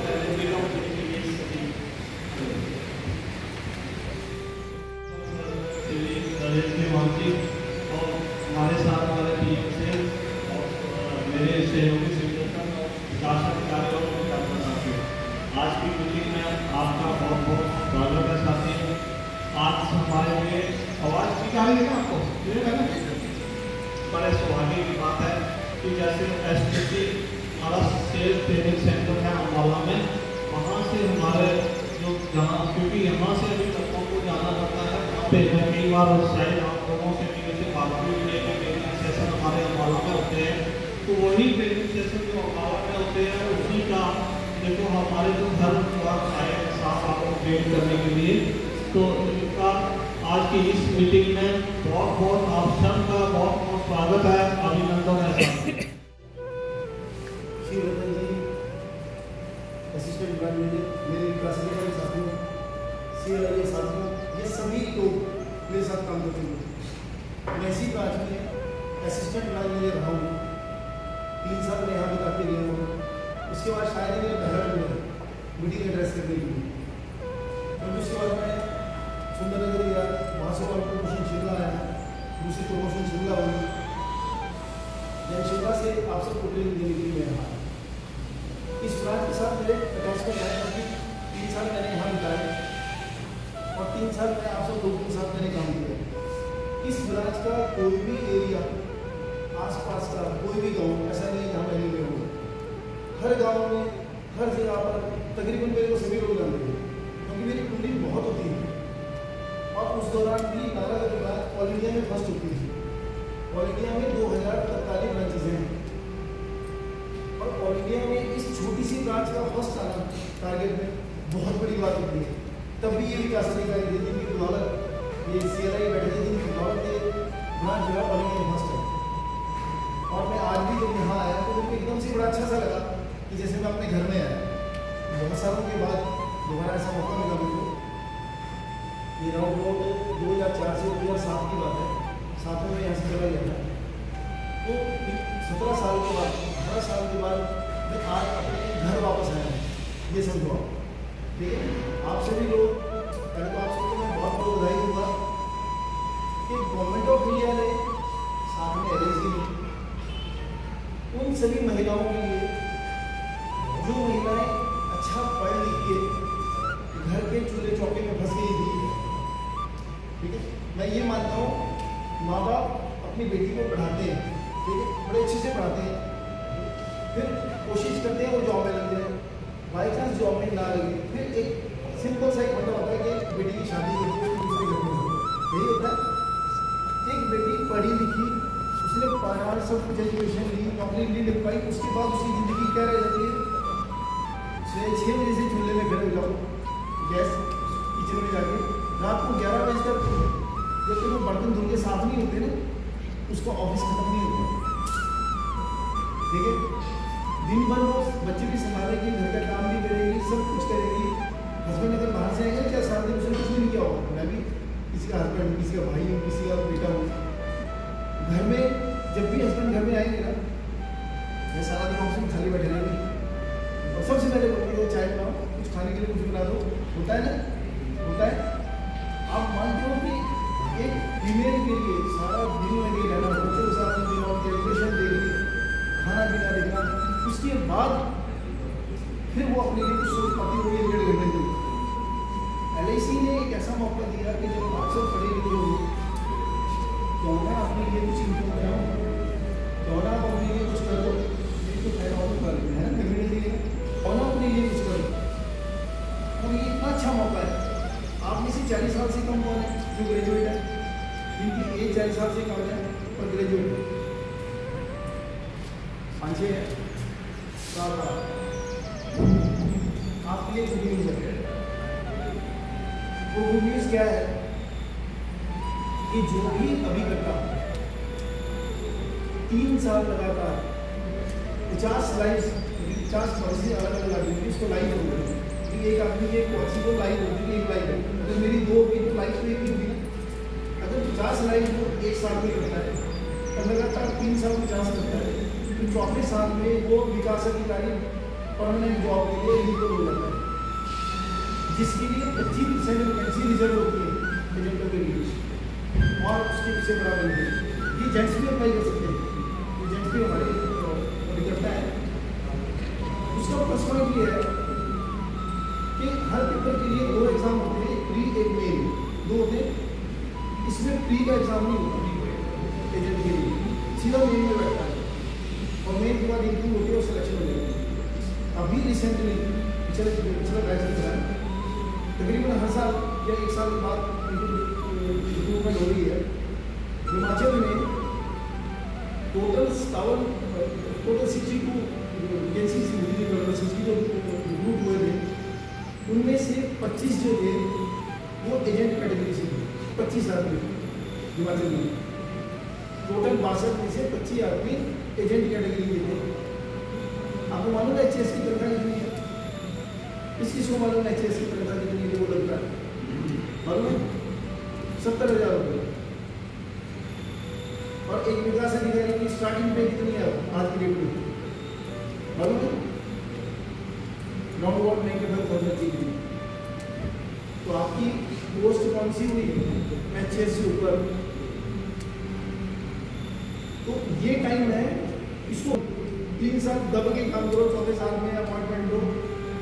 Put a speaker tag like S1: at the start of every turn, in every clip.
S1: और हमारे साथ हमारे टीम से और मेरे सहयोगी शिक्षक शासन कार्यों को करना चाहती हूँ। आज की मीटिंग में आपका बहुत बहुत स्वागत है साथी। आज हमारे लिए आवाज़ ठीक आ रही है ना आपको? बड़े सौभाग्य की बात है कि जैसे STC हमारा सेल्स ट्रेनिंग सेंटर है अम्बाला में, वहाँ से हमारे जो जहाँ क्योंकि यहाँ से अभी लड़कों को जाना पड़ता है वहाँ पे कई बार शायद आप लोगों से बात भी हुई है कि ट्रेनिंग सेशन हमारे अम्बाला में होते हैं, तो वही ट्रेनिंग सेशन जो अम्बाला में होते हैं उसी का देखो हमारे जो घर द्वार आए साथ आपको ट्रेन करने के लिए, तो इनका आज की इस मीटिंग में बहुत बहुत आप सबका बहुत बहुत स्वागत है, अभिनंदन है।
S2: असिस्टेंट मैनेजर मेरे क्लासिकल साथियों, CLI साथियों, ये सभी लोग मेरे साथ काम करते हैं। मैं इसी ब्रांच में असिस्टेंट मैनेजर रहा हूँ, 3 साल मैं यहाँ बिताते गया हूँ। उसके बाद शायद मेरा पहला मीटिंग एड्रेस करने के लिए, क्योंकि उसके बाद मैं सुंदरनगर गया, वहाँ से और प्रमोशन शिमला आया, दूसरी प्रमोशन शिमला हुई, जब शिमला से आप सबको ट्रेनिंग देने के लिए मैं आया। इस ब्रांच के साथ मेरे अटैचमेंट है क्योंकि 3 साल मैंने यहाँ बिताए और 3 साल में आप सब लोगों के साथ मैंने काम किया। इस ब्रांच का कोई भी एरिया आसपास का कोई भी गांव ऐसा नहीं है जहाँ मैं नहीं गया हूँ। हर गांव में हर जगह पर तकरीबन मेरे को सभी लोग जानते हैं क्योंकि मेरी कुंडली बहुत होती है। और उस दौरान भी नालागढ़ ब्रांच ऑल इंडिया में फर्स्ट होती थी। ऑल इंडिया में 2043 ब्रांचेज हैं और ऑल इंडिया में इस छोटी सी ब्रांच का फर्स्ट आना टारगेट में बहुत बड़ी बात होती है। तब भी ये विकास अधिकारी थे जिनकी बदौलत ये CLI बैठे थे, जिनकी बदौलत ये ब्रांच जो है ऑल इंडिया में फर्स्ट है। और मैं आज भी जब यहाँ आया तो मुझे एकदम से बड़ा अच्छा सा लगा कि जैसे मैं अपने घर में आया। बहुत सालों के बाद दोबारा ऐसा मौका मिला मुझे। ये राउंड 2004 से 2007 की बात है, 7 में यहाँ से चला गया था। तो 17 साल के बाद 18 साल के बाद मैं आज अपने घर वापस आया हूँ, ये समझो आप। ठीक है, आप सभी लोग पहले तो आप सबको मैं बहुत बहुत बधाई दूँगा कि गवर्नमेंट ऑफ इंडिया ने साथ में LIC ने उन सभी महिलाओं के लिए जो महिलाएं अच्छा पढ़ लिख के घर के चूल्हे चौके में फंस गई थी। ठीक है, मैं ये मानता हूँ माँ बाप अपनी बेटी को पढ़ाते हैं, ठीक है, बड़े अच्छे से पढ़ाते हैं, फिर कोशिश करते हैं वो जॉब में लग जाए। बाई चांस जॉब में ना लगे फिर एक सिंपल सा एक मतलब होता है कि बेटी की शादी होती है दूसरे घर में, यही होता है। एक बेटी पढ़ी लिखी, उसने पढ़ा सब कुछ एजुकेशन ली, नौकरी नहीं लग पाई, उसके बाद उसकी ज़िंदगी क्या रह जाती है? सुबह 6 बजे से चूल्हे में खड़े हो जाओ, गैस किचन में जाके, रात को 11 बजे तक जब तक वो बर्तन धुल के साफ नहीं होते ना, उसका ऑफिस खत्म नहीं होता। ठीक है, दिन भर वो बच्चे भी संभालेगी, घर का काम भी करेगी, सब कुछ करेगी। हस्बैंड अगर बाहर से आएगा क्या सारा दिन उसने कुछ भी नहीं किया होगा। मैं भी किसी का हस्बैंड, किसी का भाई हूँ, किसी का बेटा हूँ। घर में जब भी हस्बैंड घर में आएंगे ना, मैं सारा दिन ऑफिस में खाली बैठे रहेंगे और सबसे पहले बोलेंगे चाय बनाओ, कुछ खाने के लिए कुछ बना दो। होता है ना, होता है। आप मानते हो कि एक फीमेल के लिए सारा दिन लगे रहना, बच्चों के साथ देना, कैलकुलेशन देनी, खाना पीना देखना, उसके बाद फिर वो अपने लिए कुछ सोच पाती होगी 1.5 घंटे में। LIC ने एक ऐसा मौका दिया कि जब आप सब पढ़े लिखे हो, क्यों ना अपने लिए कुछ इनकम कराओ, क्यों ना आप अपने लिए कुछ करो। ये तो फायदा होता कर लेते हैं कम्युनिटी के, क्यों ना अपने लिए कुछ करो। और ये इतना अच्छा मौका है। आप में से 40 साल से कम कौन है जो ग्रेजुएट है? जिनकी एज 40 साल से कम है और ग्रेजुएट है 5-6 है, 7 आपके लिए गुड न्यूज़ है। वो गुड न्यूज़ क्या है कि जो भी अभिकर्ता 3 साल लगातार 50 लाइफ 50 पॉलिसी अलग अलग आती है, उसको लाइफ हो गई। एक आदमी की एक पॉलिसी को लाइफ होती है, एक लाइफ है। अगर मेरी 2 की तो लाइफ तो एक ही होगी। अगर 50 लाइफ वो 1 साल में करता है और लगातार 3 साल 50 करता है, तो 4वें साल में वो विकास अधिकारी परमानेंट जॉब के लिए एलिजिबल हो जाता है, जिसके लिए 25% वैकेंसी रिजर्व होती है एजेंटों के लिए, और उसके पीछे बड़ा बन गया। ये जेंट्स भी अप्लाई कर सकते हैं, ये जेंट्स भी हमारे करता है। उसका प्लस पॉइंट ये है कि हर पेपर के लिए 2 एग्जाम होते हैं, प्री एक मेन, 2 होते हैं। इसमें प्री का एग्जाम नहीं होता एजेंट के लिए, सीधा मेन में बैठता है और मेन के बाद इंटरव्यू होती है और सिलेक्शन हो जाती है। अभी रिसेंटली पिछला बैच चल रहा है, तकरीबन हर साल या 1 साल के बाद इम्प्रूवमेंट हो रही है। हिमाचल में टोटल 62 वैकेंसीज मिली, 62 रिक्रूट हुए थे, उनमें से 25 जो थे वो एजेंट कैटेगरी से थे। 25 आदमी हिमाचल में, टोटल 62 में से 25 आदमी एजेंट कैटेगरी के थे। आपको मालूम है एचएस की तनख्वाह कितनी है? किसको मालूम है एचएस की तनख्वाह कितनी है? वो लगता है मालूम है 70,000 रुपये। और एक विकास अधिकारी की स्टार्टिंग पे कितनी है आज की डेट में मालूम है? राउंड अबाउट 95,000 की। तो आपकी पोस्ट कौन सी हुई? एचएस से ऊपर। तो ये टाइम है, इसको 3 साल दब के काम करो, 4थे साल में अपॉइंटमेंट लो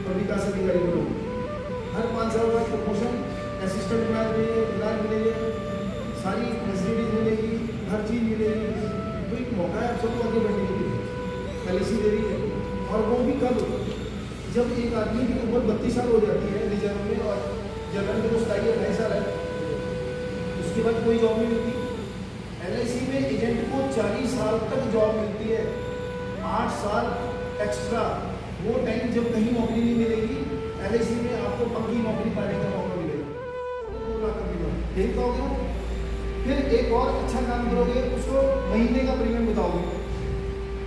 S2: और विकास अधिकारी बनो। हर 5 साल बाद प्रमोशन, असिस्टेंट ब्रांच मिलेंगे, सारी फैसिलिटीज मिलेगी, हर चीज़ मिलेगी। तो एक मौका है आप सबको आगे बढ़ने के लिए, पॉलिसी दे रही है। और वो भी कब? जब एक आदमी की उम्र 32 साल हो जाती है रिजर्व में, और जनरल में तो 28 साल है, उसके बाद कोई जॉब नहीं मिलती। LIC में एजेंट को 40 साल तक जॉब मिलती है, 8 साल एक्स्ट्रा। वो टाइम जब कहीं नौकरी नहीं मिलेगी, LIC में आपको पक्की नौकरी पाने का मौका मिलेगा। ठीक हो गया? फिर एक और अच्छा काम करोगे, उसको महीने का प्रीमियम बताओगे।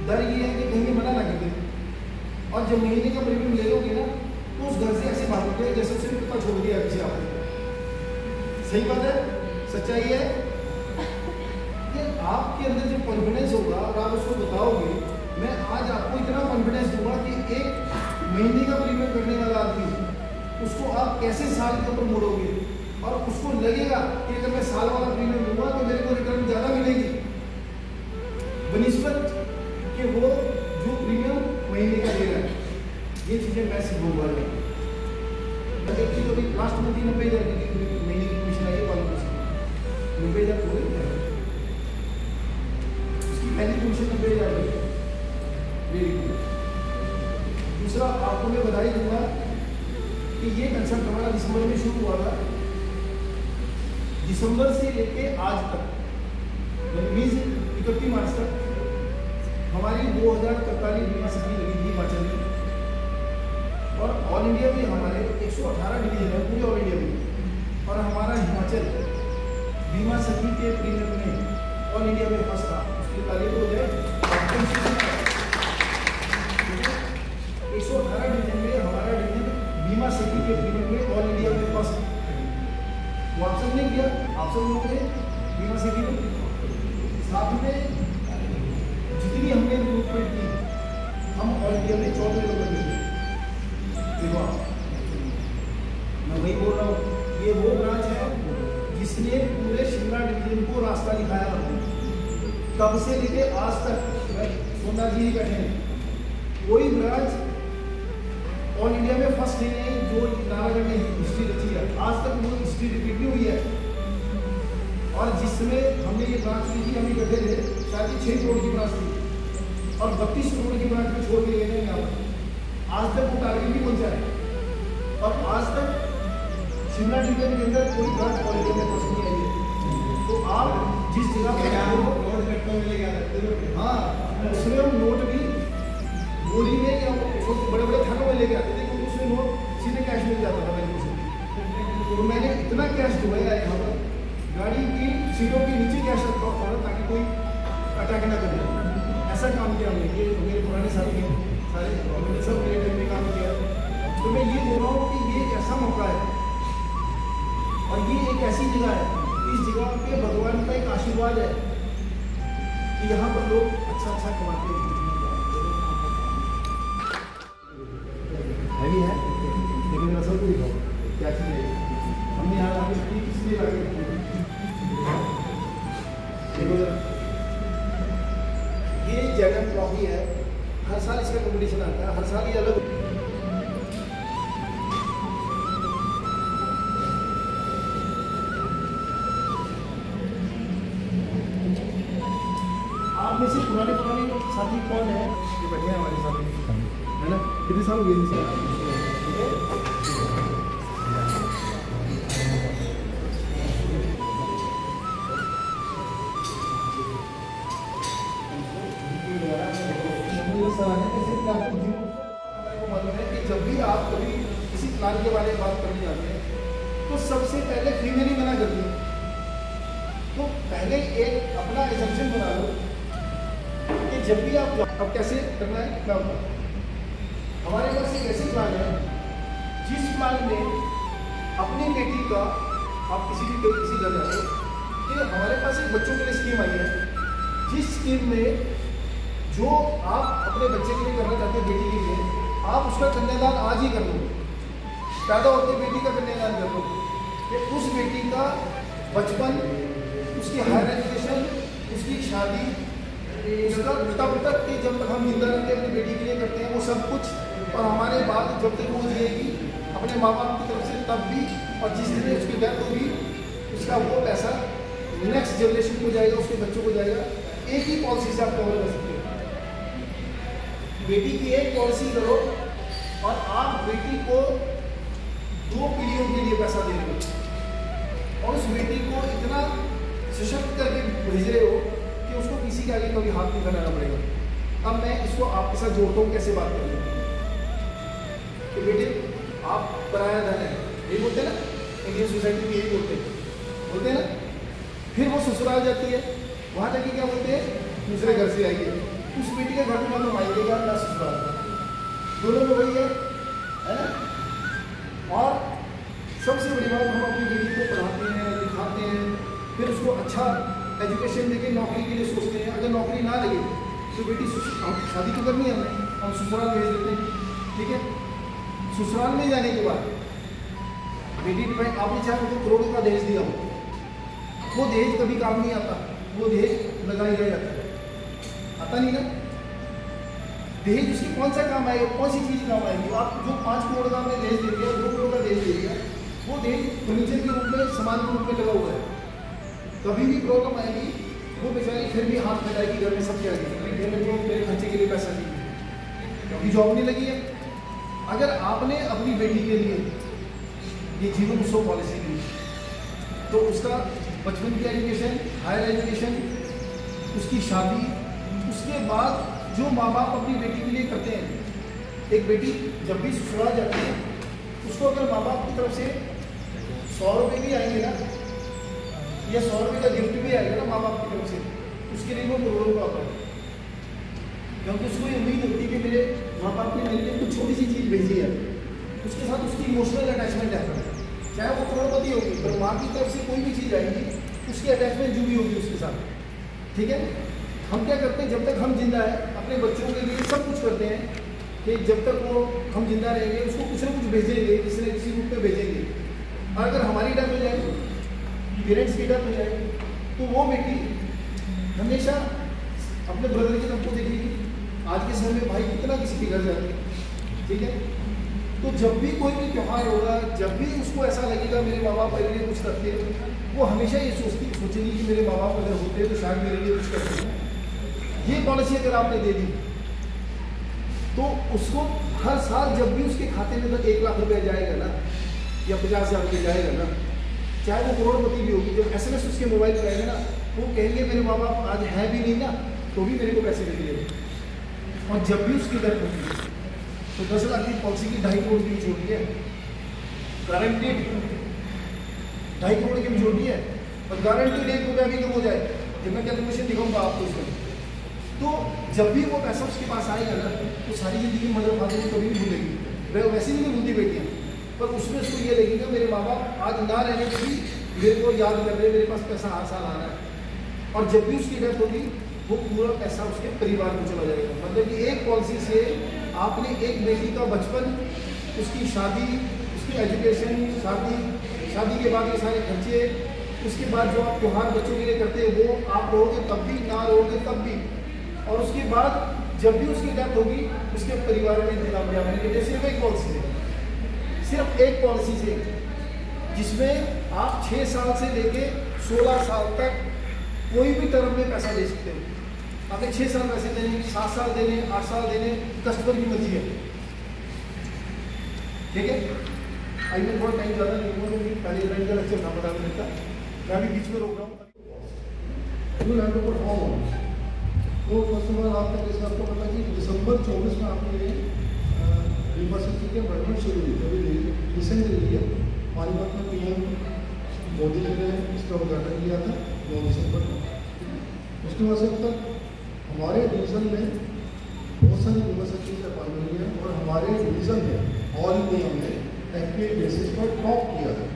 S2: डर ये है कि कहीं मना ना कर दे, और जब महीने का प्रीमियम ले लोगे ना, तो उस घर से ऐसे भागोगे जैसे उसने कुत्ता छोड़ दिया पीछे आपको। सही बात है, सच्चाई है कि आपके अंदर जो कॉन्फिडेंस होगा और आप उसको बताओगे। मैं आज आपको इतना कॉन्फिडेंस दूंगा कि एक महीने का प्रीमियम करने वाला आदमी, उसको आप कैसे साल के ऊपर मोड़ोगे, और उसको लगेगा कि अगर मैं साल वाला प्रीमियम दूंगा तो मेरे को रिटर्न ज़्यादा मिलेगी बनिस्बत कि वो जो प्रीमियम महीने का दे रहा है। ये चीज़ें मैं सीखूंगा। तो लास्ट में 90,000 की महीने की कमीशन आई है, 90,000 हो गई, उसकी पहली कमीशन 90,000 मेरी। दूसरा आपको मैं बधाई दूंगा कि ये कंसेप्ट हमारा दिसंबर में शुरू हुआ था। दिसंबर से लेके आज तक, मीन्स 31 मार्च तक हमारी 2043 बीमा सखी लगी थी हिमाचल में। और ऑल इंडिया में हमारे 118 डिवीजन है पूरे ऑल इंडिया में, और हमारा हिमाचल बीमा सखी के प्रीमियम में ऑल इंडिया में फर्स्ट था। उसकी तारीफ हो जाए 118 डिवीजन में हमारा डिवीजन बीमा सखी के प्रीमियम में ऑल इंडिया में फर्स्ट। वो आप सब ने किया, आप सब लोगों ने बीमा सखी में। साथ में जितनी हमने रिक्रूटमेंट की, हम ऑल इंडिया में 14 लोग बने। देखो मैं वही बोल रहा हूँ, ये वो ब्रांच है जिसने पूरे शिमला डिवीजन को रास्ता दिखाया। तब से लेके आज तक सोमनाथ जी बैठे हैं, कोई ब्रांच ऑल इंडिया में फर्स्ट नहीं है जो नालागढ़ ने हिस्ट्री रची है। आज तक वो हिस्ट्री रिपीट नहीं हुई है। और जिसमें हमने ये ब्रांच ली थी, हम इकट्ठे थे, शायद 6 करोड़ की ब्रांच थी, और 32 करोड़ की ब्रांच में छोड़ के गए हैं यहाँ पर। आज तक वो टारगेट भी पहुँचा है, और आज तक शिमला डिवीजन के अंदर कोई ब्रांच ऑल इंडिया में फर्स्ट नहीं आई है। तो आप जिस जगह पर हाँ, उसमें हम नोट भी गोली में या बड़े बड़े थानों में लेके आते थे, क्योंकि उसमें नोट सीधे कैश मिल जाता था मेरे को। तो मैंने इतना कैश ढुआया यहाँ पर, गाड़ी की सीटों के नीचे कैश रखा होता था ताकि कोई अटैक ना करे। ऐसा काम किया हमने, ये मेरे पुराने साथी हैं सारे, मैंने सब मेरे टाइम में काम किया। तो मैं ये बोल रहा हूँ कि ये एक ऐसा मौका है, और ये एक ऐसी जगह है, इस जगह पे भगवान का एक आशीर्वाद है कि यहाँ पर लोग अच्छा अच्छा कमाते हैं। बेटी है, लेकिन नस्ल को दिखाओ क्या चीज़ है। हमने यहाँ आगे बेटी किसलिए लागे देखो ये जैगन ट्रॉफी है, हर साल इसका कंपटीशन आता है, हर साल ये अलग। आप में से पुराने साथी कौन है ये बैठे हैं हमारे साथ, है ना? कितने साल हो गए इनसे? जब भी आप कभी किसी प्लान के बारे में बात करने जाते हैं तो सबसे पहले फीमेल ही मना करती है। तो पहले एक अपना एजम्पशन बना लो कि जब भी आप अब कैसे करना है क्या होगा। हमारे पास एक ऐसी प्लान है जिस प्लान में अपनी बेटी का आप किसी घर जाते हो कि हमारे पास एक बच्चों के लिए स्कीम आई है, जिस स्कीम में जो आप अपने बच्चे के लिए करना चाहते हैं, बेटी के लिए, आप उसका कन्यादान आज ही कर लो, पैदा होते बेटी का कन्यादान कर लो। कि उस बेटी का बचपन, उसकी हायर एजुकेशन, उसकी शादी, उसका तब तक कि जब तक हम जिंदा रहते हैं अपनी बेटी के लिए करते हैं वो सब कुछ, और हमारे बाद जब तक वो जिएगी अपने माँ बाप की तरफ से तब भी, और जिस दिन उसकी डेथ होगी उसका वो पैसा नेक्स्ट जनरेशन को जाएगा, उसके बच्चों को जाएगा। एक ही पॉलिसी से आप कवर कर सकते हो। बेटी की एक पॉलिसी करो और आप बेटी को 2 पीढ़ियों के लिए पैसा दे रहे हो, और उस बेटी को इतना सशक्त करके भेज रहे हो कि उसको किसी के आगे कभी हाथ नहीं फैलाना पड़ेगा। अब मैं इसको आपके साथ जोड़ता हूँ, कैसे बात करूँ कि बेटे आप पराया धन है, यही बोलते हैं ना, इंडियन सोसाइटी में यही बोलते हैं ना। फिर वो ससुराल जाती है, वहाँ जाके क्या बोलते हैं, दूसरे घर से आई है। उस बेटी के घर में ना तो मायके का ना ससुराल का, दोनों में वही है ना। और सबसे बड़ी बात, हम अपनी बेटी को पढ़ाते हैं, लिखाते हैं, फिर उसको अच्छा एजुकेशन देके नौकरी के लिए सोचते हैं। अगर नौकरी ना लगे तो बेटी शादी तो करनी है हमें, हम ससुराल भेज देते हैं, ठीक है। ससुराल में जाने के बाद बेटी डिपेंड, आपने चाहे उनको करोड़ों का दहेज दिया हो, वो दहेज कभी काम नहीं आता, वो दहेज लगा ही रह जाता है, आता नहीं ना। दहेज उसकी कौन सा काम आएगा, कौन सी चीज़ काम आएगी। आप जो 5 करोड़ का आपने दहेज दे दिया, 2 करोड़ का दहेज दे दिया, वो दहेज फर्नीचर के रूप में, सामान के रूप में लगा हुआ है। कभी भी प्रॉब्लम आएगी वो बेचारी फिर भी हाथ फैलाएगी घर में सबके आगे, घर में जो मेरे खर्चे के लिए पैसा चाहिए, क्योंकि जॉब नहीं लगी है। अगर आपने अपनी बेटी के लिए ये जीवन उत्सव पॉलिसी दी तो उसका बचपन की एजुकेशन, हायर एजुकेशन, उसकी शादी, उसके बाद जो माँ बाप अपनी बेटी के लिए करते हैं। एक बेटी जब भी ससुराल जाती है उसको अगर माँ बाप की तरफ से 100 रुपये भी आएंगे ना, या 100 रुपये का गिफ्ट भी आएगा ना माँ बाप की तरफ से, उसके लिए वो करोड़ों का आता है। क्योंकि उसको ये उम्मीद होती है कि मेरे माँ बाप ने मेरे लिए कुछ छोटी सी चीज़ भेजी है, उसके साथ उसकी इमोशनल अटैचमेंट है। चाहे वो करोड़पति होगी, पर माँ की तरफ से कोई भी चीज़ आएगी उसकी अटैचमेंट जुड़ी होगी उसके साथ, ठीक है। हम क्या करते हैं, जब तक हम जिंदा है अपने बच्चों के लिए सब कुछ करते हैं कि जब तक वो हम जिंदा रहेंगे उसको कुछ ना कुछ भेजेंगे, किसी न किसी रूप में भेजेंगे। और अगर हमारी डेथ हो जाए, पेरेंट्स की डेथ हो जाए, तो वो बेटी हमेशा अपने ब्रदर की तरफ को देखेगी। आज के समय में भाई कितना किसी के घर जाते हैं, ठीक है। तो जब भी कोई भी त्यौहार होगा, जब भी उसको ऐसा लगेगा मेरे माँ बाप मेरे लिए कुछ करते हैं, वो हमेशा ये सोचेगी कि मेरे माँ बाप अगर होते हैं तो शायद मेरे लिए कुछ करते हैं। ये पॉलिसी अगर आपने दे दी तो उसको हर साल जब भी उसके खाते में तो 1 लाख रुपया जाएगा ना, या 50,000 रुपये जाएगा ना, चाहे वो करोड़पति भी होगी, जब SMS उसके मोबाइल पर आएगा ना, वो कहेंगे मेरे माँ बाप आज है भी नहीं ना, तो भी मेरे को पैसे मिलेंगे। और जब भी उसकी डेथ होगी तो 10 लाख की पॉलिसी की 2.5 करोड़ की भी छोड़ी है, गारंटीड 2.5 करोड़ की भी छोड़ी है, और गारंटीड 1 रुपया भी कम हो जाए, जब मैं कैलकुलेशन दिखाऊंगा आपको इसमें। तो जब भी वो पैसा उसके पास आएगा ना, तो सारी ज़िंदगी मदर फादर को कभी नहीं भूलेगी, वह वैसे भी नहीं भूलती बेटियाँ, पर उसमें उसको ये लगेगा मेरे माँ बाप आज ना रहने पर भी मेरे को याद कर रहे, मेरे पास पैसा हर साल आ रहा है। और जब भी उसकी डेथ होगी वो पूरा पैसा उसके परिवार को चला जाएगा। मतलब कि एक पॉलिसी से आपने एक बेटी का बचपन, उसकी शादी, उसकी एजुकेशन, शादी के बाद ये सारे खर्चे, उसके बाद जो आप त्योहार बच्चों के लिए करते हैं वो आप रहोगे तब भी, ना रहोगे तब भी, और उसके बाद जब भी उसकी डेथ होगी उसके परिवार में इंतजाम करने के सिर्फ एक पॉलिसी है, सिर्फ एक पॉलिसी से, जिसमें आप 6 साल से लेके 16 साल तक कोई भी टर्म में पैसा दे सकते हो। आपने 6 साल पैसे देने, 7 साल देने, 8 साल देने, कस्टमर की मर्जी है, ठीक है। आई में थोड़ा टाइम ज़्यादा नहीं हुआ, क्योंकि पहले इवेंट का लेक्चर था, बता देता मैं अभी बीच में रोक रहा हूँ। तो फर्स्ट ऑफ ऑल आपका जैसे आपको पता कि दिसंबर 24 में आपने यूनिवर्सिटी के डेवलपमेंट शुरू हुई, अभी रिसेंटली है पानीपत में PM मोदी जी ने इसका उद्घाटन किया था 9 दिसंबर को। उसके बाद से अब तक हमारे डिवीज़न में बहुत सारी यूनिवर्सिटीज अपॉइंट हुई है, और हमारे डिवीज़न में ऑल इंडिया में FPA बेसिस पर टॉप किया है।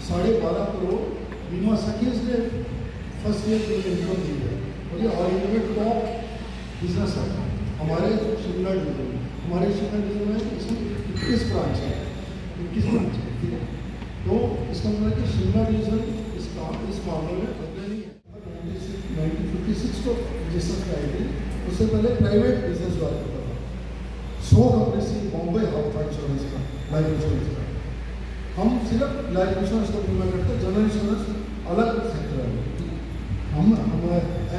S2: 12.5 करोड़ बीमा सखीज ने फर्स्ट ईयर की इनकम दी है, और ये ऑल इंडिया में टॉप बिजनेस है हमारे शिमला डिवीजन में। हमारे शिमला डिवीजन में इसमें 21 ब्रांच है, 21 ब्रांच है, ठीक है। तो इसका मतलब कि शिमला डिवीजन इस मामले में अग्रणी नहीं है। 1956 को रजिस्टर कराई थी, उससे पहले प्राइवेट बिजनेस हुआ करता था। 100 कंपनी से बॉम्बे हाउस इंश्योरेंस का, लाइफ इंश्योरेंस का, हम सिर्फ लाइफ इंश्योरेंस का बीमा करते हैं, जनरल इंश्योरेंस अलग सेक्टर है। हम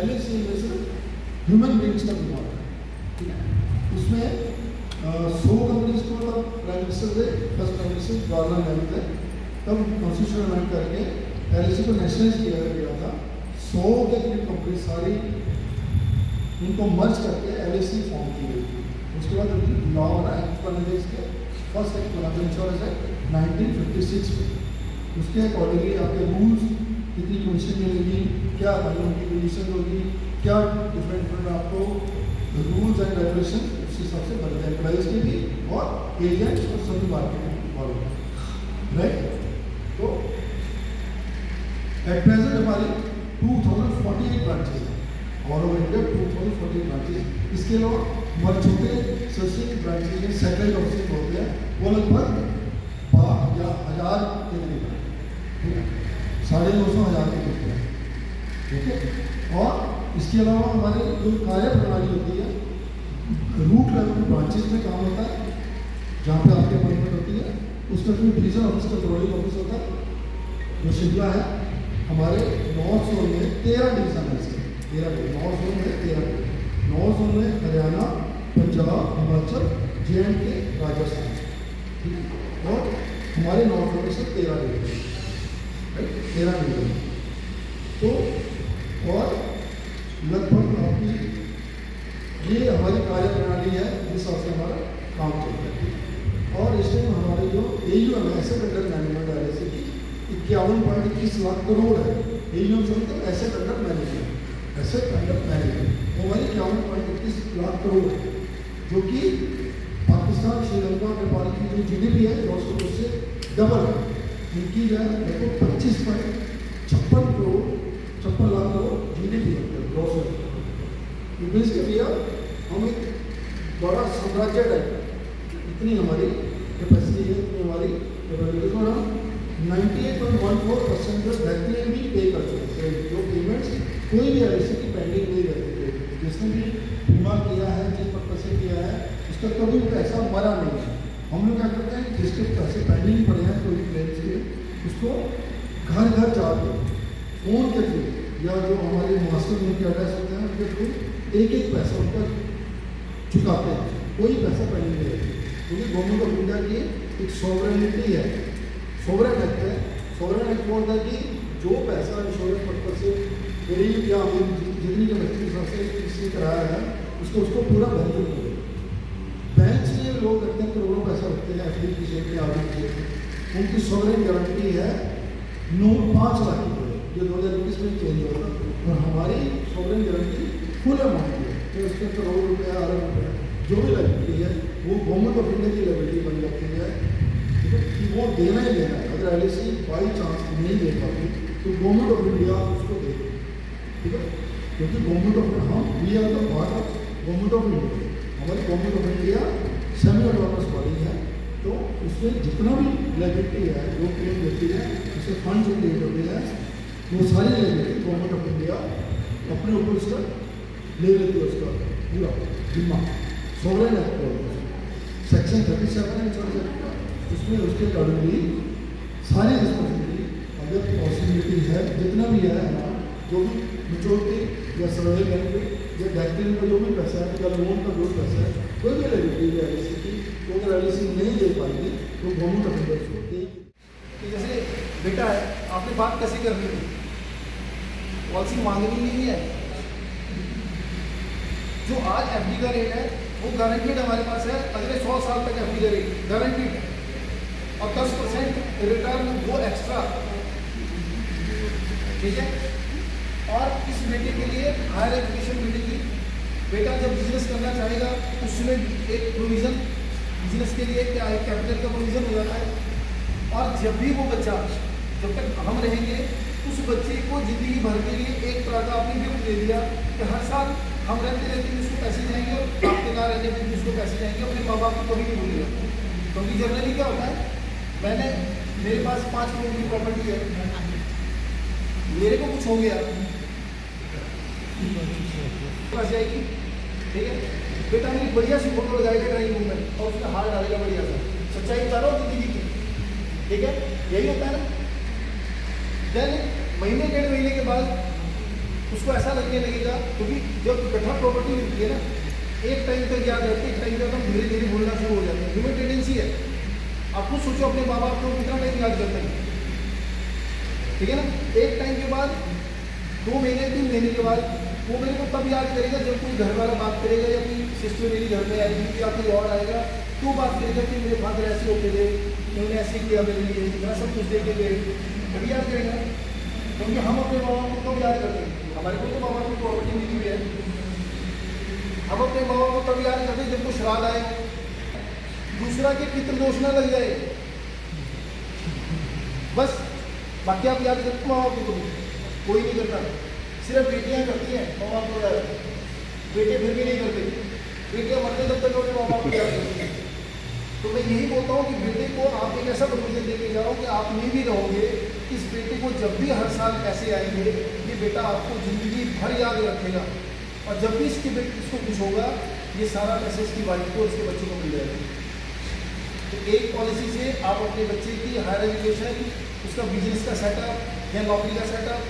S2: LIC में सिर्फ ह्यूमन बींग्स का बीमा है, ठीक है। उसमें 100 कंपनीज को तब प्राइम मिनिस्टर से first prime minister Jawaharlal Nehru थे, तब कॉन्स्टिट्यूशन अमेंड करके LIC को नेशनलाइज किया गया था। 100 के करीब कंपनी सारी उनको मर्ज करके LIC फॉर्म की गई थी। उसके बाद उनकी लॉ बना, एक्ट बना था, इसके फर्स्ट एक्ट बना था इंश्योरेंस एक्ट 1956 में। उसके अकॉर्डिंगली आपके रूल्स, कितनी कमीशन मिलेगी, क्या उनकी कंडीशन होगी, क्या डिफरेंट आपको रूल्स एंड रेगुलेशन उस हिसाब से बनते हैं, प्राइस के भी और एजेंट्स और सभी मार्केट फॉलो, राइट। तो एट प्रेजेंट हमारी 2048 ब्रांचेज हैं, ऑल ओवर इंडिया 2048 ब्रांचेज। इसके अलावा हमारे छोटे सोशल ब्रांचेज में सैटेलाइट ऑफिस होते हैं, वो लगभग 1000 के करीब है, ठीक है, 250,000 के करीब है, ठीक है। और इसके अलावा हमारे जो कार्य प्रणाली होती है, रूट लेवल ब्रांचेज में काम होता है, जहाँ पे आपकी अपॉइंटमेंट होती है, उसका फिर डिवीजन ऑफिस कंट्रोलिंग ऑफिस होता है जो शिमला है। हमारे नॉर्थ जोन में 13 डिवीजन है, इसके 13 नॉर्थ जोन में 13, नॉर्थ जोन में हरियाणा, पंजाब, हिमाचल, JNK, राजस्थान, ठीक है। और हमारे नॉर्थ जोन में से 13 डिवीजन, 13 डिवीजन। तो और लगभग आपकी ये हमारी कार्य प्रणाली है, जिस हिसाब से हमारा काम चलता है। और इस टाइम हमारे जो AUM है, एसेट अंडर मैनेजमेंट है, जैसे कि 51.21 लाख करोड़ है। AUM से मतलब asset under management, asset under management वो हमारी 51.21 लाख करोड़ है, जो कि पाकिस्तान, श्रीलंका, नेपाल की जो GDP है उसको से डबल है। इनकी जो है लगभग 25.56 करोड़, 56 लाख करोड़ GDP है ग्रॉस है। इसके लिए हम एक बड़ा साम्राज्य टाइप, इतनी हमारी कैपेसिटी है, इतनी हमारी कैपेबिलिटी, और हम 98.14% जो बैक्टीरिया भी पे कर चुके हैं। जो पेमेंट्स कोई भी LIC की पेंडिंग नहीं रहती थे, जिसने भी बीमा किया है, जिस पर्पज से किया है, उसका कभी पैसा मरा नहीं है। हम लोग क्या करते हैं, जिसके पैसे पेंडिंग पड़े हैं कोई क्लेम्स के, उसको घर घर जाके फ़ोन के थ्रू या जो हमारे मास्टर उनके एड्रेस होते हैं उनके थ्रू एक पैसा उनका चुकाते हैं, कोई पैसा पेंडिंग नहीं रहती, क्योंकि गवर्नमेंट ऑफ इंडिया की एक सॉवरेनिटी है, सॉवरेन एक्ट है। सॉवरेन एक्ट बोलता है कि जो पैसा इंश्योरेंस पर्पज से गरीब या जितनी कैपेसिटी के हिसाब से किसी कराया है, उसको पूरा बेनिफिट मिले। बैंक से लोग रखते हैं, करोड़ों पैसा रखते हैं FD की शेयर में, आगे की, उनकी सॉवरेन गारंटी है 5 लाख की, जो 2021 में चेंज हुआ था, और हमारी सॉवरेन गारंटी फुल अमाउंट है, तो उसके करोड़ रुपया, अरब रुपया जो भी लगती है वो गवर्नमेंट ऑफ इंडिया की लायबिलिटी बन जाती है, ठीक है, कि वो देना ही देना है। अगर LIC बाई चांस नहीं दे पाती तो गवर्नमेंट ऑफ इंडिया उसको दे, ठीक है, क्योंकि गवर्नमेंट ऑफ हम we are the part of government of India, हमारी government of India semi autonomous body है, तो उसमें जितना भी लाइबिलिटी है, जो क्लेम देती है, उसे फंड जो क्लेम होते हैं, वो सारी लाइबिलिटी गवर्नमेंट ऑफ इंडिया अपने ऊपर उसका ले लेती है, उसका पूरा जिम्मा सॉवरेन एक्ट सेक्शन 37 है इंश्योरेंस का, उसमें उसके अकॉर्डिंगली सारी रिस्पॉन्सिबिलिटी अगर पॉसिबिलिटी है जितना भी है ना, जो भी मेच्योरिटी या सर्वाइवल बेनिफिट या डैक्टेरियल का जो भी पैसा है या लोन का जो पैसा है, कोई भी लाइबिलिटी है एलआईसी की, तो अगर एलआईसी नहीं दे पाएगी तो गवर्नमेंट ऑफ इंडिया उसको देगी।
S3: कि जैसे बेटा है, आपने बात कैसे करनी है, पॉलिसी मांगनी नहीं है। जो आज एफडी का रेट है वो गारंटीड हमारे पास है, अगले 100 साल तक एफडी का रेट गारंटीड है, और 10% रिटर्न वो एक्स्ट्रा, ठीक है। और इस बेटे के लिए हायर एजुकेशन मिलेगी। बेटा जब बिजनेस करना चाहेगा उसमें एक प्रोविज़न बिजनेस के लिए क्या है, कैपिटल का प्रोविज़न हो जाता है। और जब भी वो बच्चा, जब तक हम रहेंगे, उस बच्चे को ज़िंदगी भर के लिए एक तरह का आपने गिफ्ट दे दिया कि हर साल हम रहते रहते उसको पैसे जाएंगे और आपके ना रहने पर उसको पैसे जाएंगे, अपने माँ बाप को कभी नहीं भूलेगा। क्योंकि जनरली क्या होता है, मेरे पास 5 करोड़ की प्रॉपर्टी है, मेरे को कुछ हो गया पास जाएगी, ठीक है। बेटा मेरी बढ़िया सी फोटो लगाएगा ड्राइंग रूम में और उसमें हार डालेगा बढ़िया सा, सच्चाई बता रहा हूँ जिंदगी की, ठीक है। यही होता है ना। देन महीने 1.5 महीने के बाद उसको ऐसा लगने लगेगा, क्योंकि जब इकट्ठा प्रॉपर्टी मिलती है ना, एक टाइम तक याद रहती है, एक टाइम तक हम धीरे धीरे भूलना शुरू हो जाते हैं। ह्यूमन टेंडेंसी है। आप खुद सोचो अपने माँ बाप को कितना टाइम याद करते हैं, ठीक है ना। एक टाइम के बाद 2 महीने 3 महीने के बाद वो मेरे को तब याद करेगा जब कोई घर वाला बात करेगा, या कोई सिस्टर मेरी घर में आएगी या कोई और आएगा, तो बात करेगा कि मेरे फादर ऐसे होते थे, उन्होंने ऐसे किया मेरे लिए, इतना सब कुछ देखे गए, तभी याद करेगा। क्योंकि हम अपने माँ बाप को कब याद करते हैं, हमारे को तो माँ बाप को प्रॉपर्टी मिली हुई है, हम अपने माँ बाप को तब याद करते हैं जब कुछ श्राद्ध आए, दूसरा के पितृदोष न लग जाए, बस। बाकी आप याद करते माँ बाप को, कोई नहीं करता, सिर्फ बेटियां करती हैं माँ बाप को याद, बेटे फिर भी नहीं करते, बेटियां मरते तब तक अपने माँ बाप को याद करती हैं। तो मैं यही बोलता हूँ कि बेटे को आप एक ऐसा प्रोविजन देके जाओ कि आप नहीं भी रहोगे, इस बेटे को जब भी हर साल पैसे आएंगे, ये बेटा आपको ज़िंदगी भर याद रखेगा, और जब भी इसको कुछ होगा, ये सारा पैसे इसकी वाइफ को और इसके बच्चों को मिल जाएगा। तो एक पॉलिसी से आप अपने बच्चे की हायर एजुकेशन, उसका बिजनेस का सेटअप या नौकरी का सेटअप,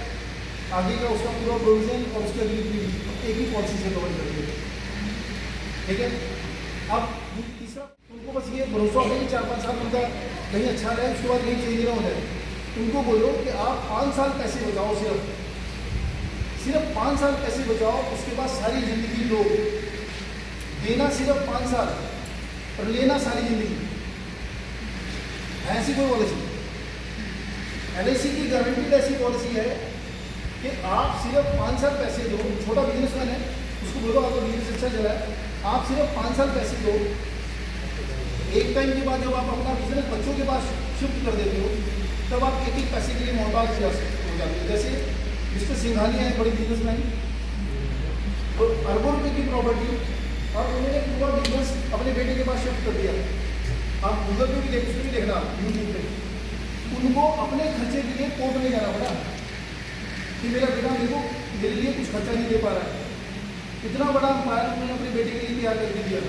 S3: आगे का उसका पूरा प्रोविज़न और उसकी अगली पीढ़ी एक ही पॉलिसी से कवर करेंगे, ठीक है। अब तीसरा, उनको बस ये भरोसा होगा कि 4-5 साल उनका कहीं अच्छा रहे, उसके बाद कहीं चेंज ना हो जाए। उनको बोलो कि आप 5 साल पैसे बचाओ, सिर्फ 5 साल पैसे बचाओ, उसके बाद सारी ज़िंदगी लो। देना सिर्फ 5 साल और लेना सारी ज़िंदगी, ऐसी कोई पॉलिसी। एलआईसी की गारंटीड ऐसी पॉलिसी है कि आप सिर्फ 5 साल पैसे दो। छोटा बिजनेसमैन है, उसको बोलो आपका बिजनेस अच्छा चला है, आप सिर्फ 5 साल पैसे दो। एक टाइम के बाद जब आप अपना बिजनेस बच्चों के पास शिफ्ट कर देते हो, तब आप एक पैसे के लिए मोहताज हो जाते हो। जैसे मिस्टर सिंघानिया है, बड़े बिजनेसमैन, तो अरबों रुपये की प्रॉपर्टी, और उन्होंने पूरा बिजनेस अपने बेटे के पास शिफ्ट कर दिया। आप गूगल पे भी देख, उसमें भी देखना, यूट्यूब पे। उनको अपने खर्चे के लिए कोर्ट में जाना पड़ा कि मेरा बेटा मेरे लिए कुछ खर्चा नहीं दे पा रहा है। इतना बड़ा फायर उन्होंने अपने बेटे के लिए तैयार करके दिया।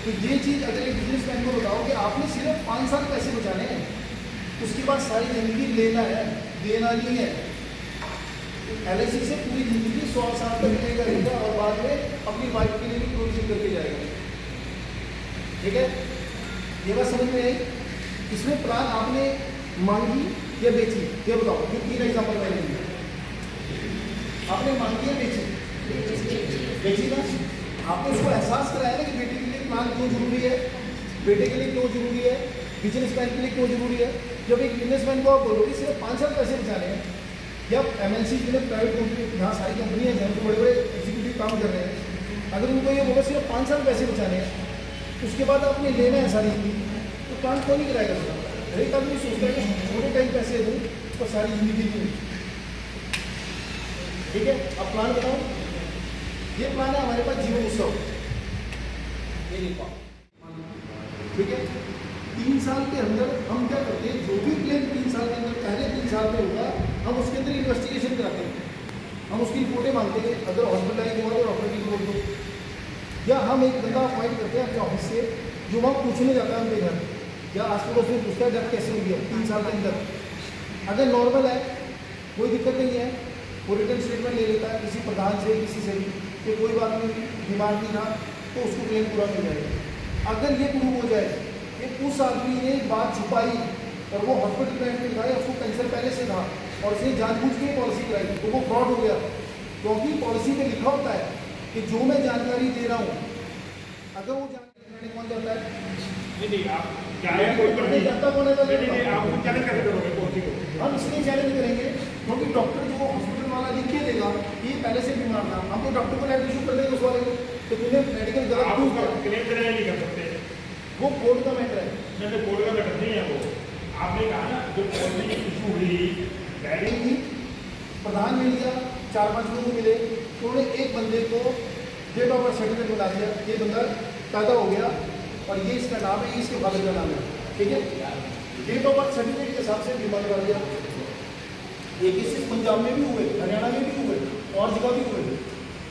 S3: तो ये चीज़ अगर एक बिजनेसमैन को बताओ कि आपने सिर्फ 5 साल पैसे बचाने हैं, उसके बाद सारी ज़िंदगी लेना है, देना नहीं है। एलआईसी से पूरी ज़िंदगी 100 साल तक रहेगा और बाद में अपनी वाइफ के लिए भी प्रोविजन करके जाएगा, ठीक है। ये बात समझ में आई। इसमें प्लान आपने मांगी या बेची, ये बताओ। ये 3 एग्जाम्पल मैंने दिए। आपने मांगी या बेची? बेची ना। आपने उसको एहसास कराया ना कि बेटे के लिए प्लान क्यों जरूरी है, बेटे के लिए क्यों जरूरी है, बिजनेसमैन के लिए क्यों जरूरी है। जब एक बिजनेसमैन को आप बोलोगे सिर्फ 5 साल पैसे बचाने हैं, या एमएनसी जिन्हें प्राइवेट कंपनी, यहाँ सारी कंपनी है जहाँ पर बड़े बड़े एग्जीक्यूटिव काम कर रहे हैं, अगर उनको ये बोलो सिर्फ 5 साल पैसे बचाने हैं, उसके बाद आपने लेना है सारी जिंदगी, तो प्लान कौन नहीं कराएगा उसका। हर एक आदमी सोचता है कि छोटे टाइम पैसे दूँ तो सारी जिंदगी दूँ, ठीक है। अब प्लान बताओ। ये प्लान है हमारे पास जीवन उत्सव। ये देखो ठीक है। 3 साल के अंदर हम क्या करते हैं, जो भी क्लेम 3 साल के अंदर पहले 3 साल में होगा, हम उसके अंदर इन्वेस्टिगेशन कराते हैं, हम उसकी रिपोर्टें मांगते हैं। अगर हॉस्पिटलाइज हुआ तो डॉक्टर की रिपोर्ट दो, या हम एक बंदा अपॉइंट करते हैं अपने ऑफिस से, जो वहाँ पूछने जाता है उनके घर, या आस पड़ोस में पूछता है डेथ कैसे हुई है 3 साल के अंदर। अगर नॉर्मल है, कोई दिक्कत नहीं है, वो रिटर्न स्टेटमेंट ले लेता है किसी प्रधान से, किसी से भी, कि कोई बात नहीं, बीमार नहीं था, तो उसको क्लेम पूरा मिल जाएगा। अगर ये प्रूव हो जाए कि उस आदमी ने बात छुपाई और वो हॉस्पिटल में एडमिट था या उसको कैंसर पहले से था और उसने जानबूझ के पॉलिसी कराई, तो वो फ्रॉड हो गया। क्योंकि पॉलिसी में लिखा होता है कि जो मैं जानकारी दे रहा हूँ, अगर वो जानकारी कौन जाता है,
S1: नहीं आप क्या है, कोई नहीं
S3: जानता कौन है,
S1: आप चैलेंज कैसे करोगे पॉलिसी को?
S3: हम इसलिए चैलेंज करेंगे क्योंकि डॉक्टर जो हॉस्पिटल वाला लिख के देगा कि पहले से बीमार था, हम तो डॉक्टर को लेटर इशू कर देंगे उस वाले को, तो तूने मेडिकल गलत
S1: आप
S3: क्यों
S1: उसका
S3: किया।
S1: क्लेम करने नहीं कर सकते,
S3: वो कोर्ट का मैटर है।
S1: नहीं कोर्ट का मैटर नहीं है वो। आपने कहा ना जो पॉलिसी इशू हुई
S3: बैटिंग थी, प्रधान ने लिया, 4-5 लोग मिले, उन्होंने एक बंदे को डेट ऑफ बर्थ सर्टिफिकेट बना दिया, ये बंदा पैदा हो गया और ये इसका नाम है, ये इसके फादर का नाम है, ठीक है। डेट ऑफ बर्थ सर्टिफिकेट के हिसाब से बीमा करा दिया। ये केसेस पंजाब में भी हुए, हरियाणा में भी हुए और जगह भी हुए।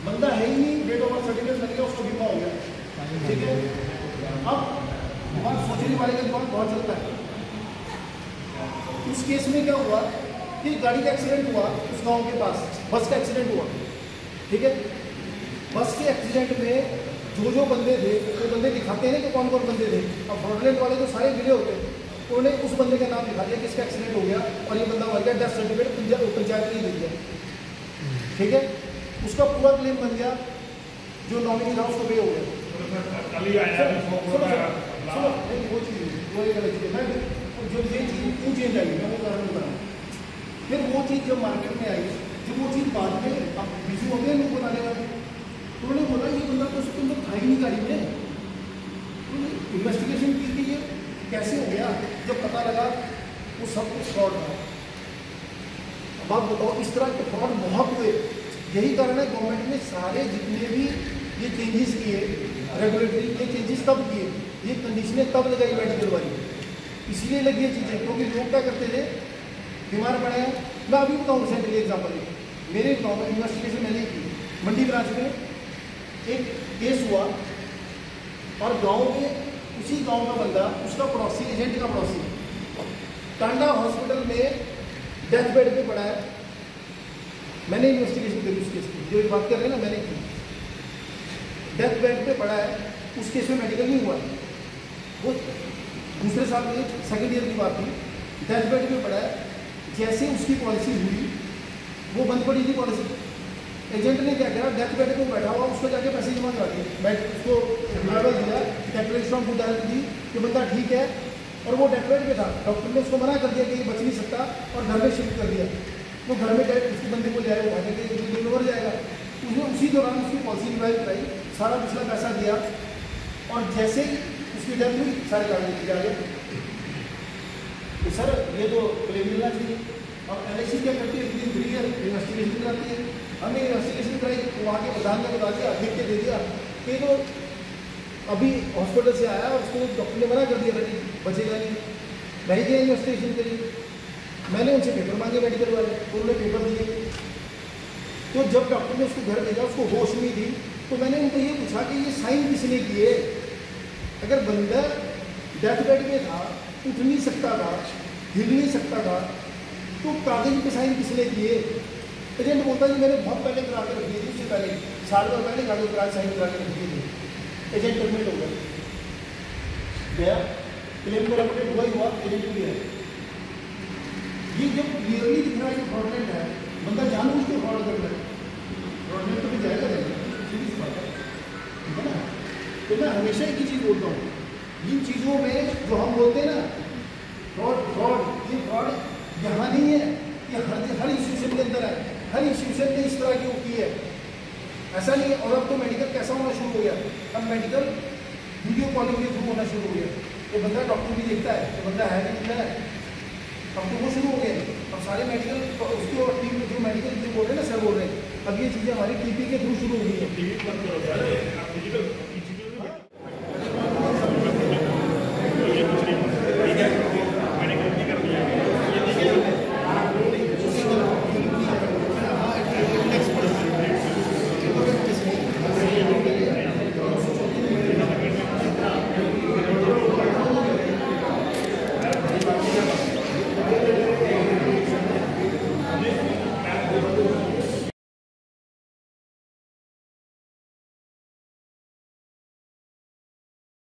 S3: बंदा है ही नहीं, डेट ऑफ बर्थ सर्टिफिकेट लग गया, उसको बीमा हो गया, ठीक है। अब दिमाग सोचने वाले का दिमाग बहुत चलता है। उस केस में क्या हुआ कि गाड़ी का एक्सीडेंट हुआ उस गांव के पास, बस का एक्सीडेंट हुआ, ठीक है। बस के एक्सीडेंट में जो बंदे थे, वो बंदे दिखाते हैं कि कौन कौन बंदे थे। अब फ्रॉडलेंट वाले तो सारे गिरे होते हैं, उन्होंने उस बंदे का नाम लिखा दिया कि इसका एक्सीडेंट हो गया और ये बंदा मर गया, डेथ सर्टिफिकेट पंचायत ने दे दिया, ठीक है। उसका पूरा क्लेम बन गया, जो नॉमिनी था उसको पे हो गया। वो चीज़ वो एक अलग चीज़ है, जो ये चीज़ क्यों चेंज आई मैं वो कारण बताऊँ। फिर वो चीज़ जब मार्केट में आई, जब वो चीज़ बाद में अब बिजी हो गए लोग बनाने वाले, तो उन्होंने बोला ये बंदा तो उसके अंदर था ही नहीं गाड़ी में। तो इन्वेस्टिगेशन की कि ये कैसे हो गया, जब पता लगा वो सब कुछ फ्रॉड था। अब आप बताओ, इस तरह के फ्रॉड बहुत हुए। यही कारण है गवर्नमेंट ने सारे जितने भी ये चेंजेस किए रेगुलेटरी, ये चेंजेस तब किए, ये कंडीशनें तब लगाई मेडिकल वाली, इसीलिए लगी ये चीज़ें। क्योंकि लोग क्या करते थे, बीमार पड़े हैं। मैं अभी बताऊँ रिसेंटली एग्जाम्पल, मेरे गाँव में इन्वेस्टिगेशन मैंने की, मंडी ब्रांच में एक केस हुआ और गांव में उसी गांव का बंदा, उसका पड़ोसी, एजेंट का पड़ोसी, टांडा हॉस्पिटल में डेथ बेड पे पड़ा है। मैंने इन्वेस्टिगेशन करी उस केस की, जो ये बात कर रहे हैं ना, मैंने की। डेथ बेड पे पड़ा है, उस केस में मेडिकल नहीं हुआ, वो दूसरे साल में सेकेंड ईयर की बात थी। डेथ बेड पे पड़ा है, जैसे उसकी पॉलिसी हुई वो बंद पड़ी थी पॉलिसी। एजेंट ने क्या किया, डेथ बेड पे बैठा हुआ उसको जाके पैसे जमा करा दिए, बैठ उसको लेवल दिया, डेक्लेरेशन ऑफ गुड हेल्थ दी कि बंदा ठीक है, और वो डेथ बेड पे था। डॉक्टर ने उसको मना कर दिया कि ये बच नहीं सकता और घर में शिफ्ट कर दिया। वो घर में जाए, उसके बंदे को जाए, उठा के दिन में मर जाएगा। उसने उसी दौरान उसकी पॉलिसी रिवाइव कराई, सारा पिछला पैसा दिया, और जैसे ही उसकी डेथ हुई सारे कागज दिया गया। तो सर ये तो क्लेम मिलना चाहिए। अब LIC क्या करती है, इतनी क्लियर इन्वेस्टिगेशन कराती है। हमने इन्वेस्टिगेशन कराई, वहाँ के प्रधान ने बता दिया, लिख के दे दिया कि तो अभी हॉस्पिटल से आया, उसको डॉक्टर ने मना कर दिया था कि बचेगा नहीं, नहीं गया इन्वेस्टिगेशन करी। मैंने उनसे पेपर मांगे मेडिकल वाले, उन्होंने पेपर दिए। तो जब डॉक्टर ने उसको घर भेजा, उसको होश नहीं थी, तो मैंने उनको ये पूछा कि ये साइन किसने किए। अगर बंदा डेथ बेड में था, उठ नहीं सकता था, हिल नहीं सकता था, तो कागज पे साइन किसने किए। एजेंट बोलता जी मैंने बहुत पहले करा के रख दिए थी, उससे पहले साल भर पहले कागज पर साइन करा के रख दिए थे। एजेंट टर्मिनेट हो गया, क्लेम को अपडेट हुआ ही हुआ, एजेंट भी है। ये जब क्लियरली दिख रहा है कि फ्रॉडलेंट है, बंदा जानबूझ के फ्रॉड कर रहा है, फ्रॉडलेंट तो भी जाएगा सीधी सी बात है, ठीक है ना। तो मैं हमेशा एक ही चीज़ बोलता हूँ, इन चीज़ों में जो हम बोलते हैं ना फ्रॉड, ये फ्रॉड यहाँ नहीं है, ये हर इंस्टीट्यूशन के अंदर है। हर इंस्टीट्यूशन ने इस तरह की की है, ऐसा नहीं है। और अब तो मेडिकल कैसा होना शुरू हो गया, अब मेडिकल वीडियो कॉलिंग के थ्रू होना शुरू हो गया। तो बंदा डॉक्टर भी देखता है तो बंदा है कि नहीं है, अब तो वो शुरू हो गए। अब सारे मेडिकल उसको टीम जो मेडिकल जो बोल रहे हैं ना सर बोल रहे हैं, अब ये चीज़ें हमारी TP के थ्रू शुरू हो गई है।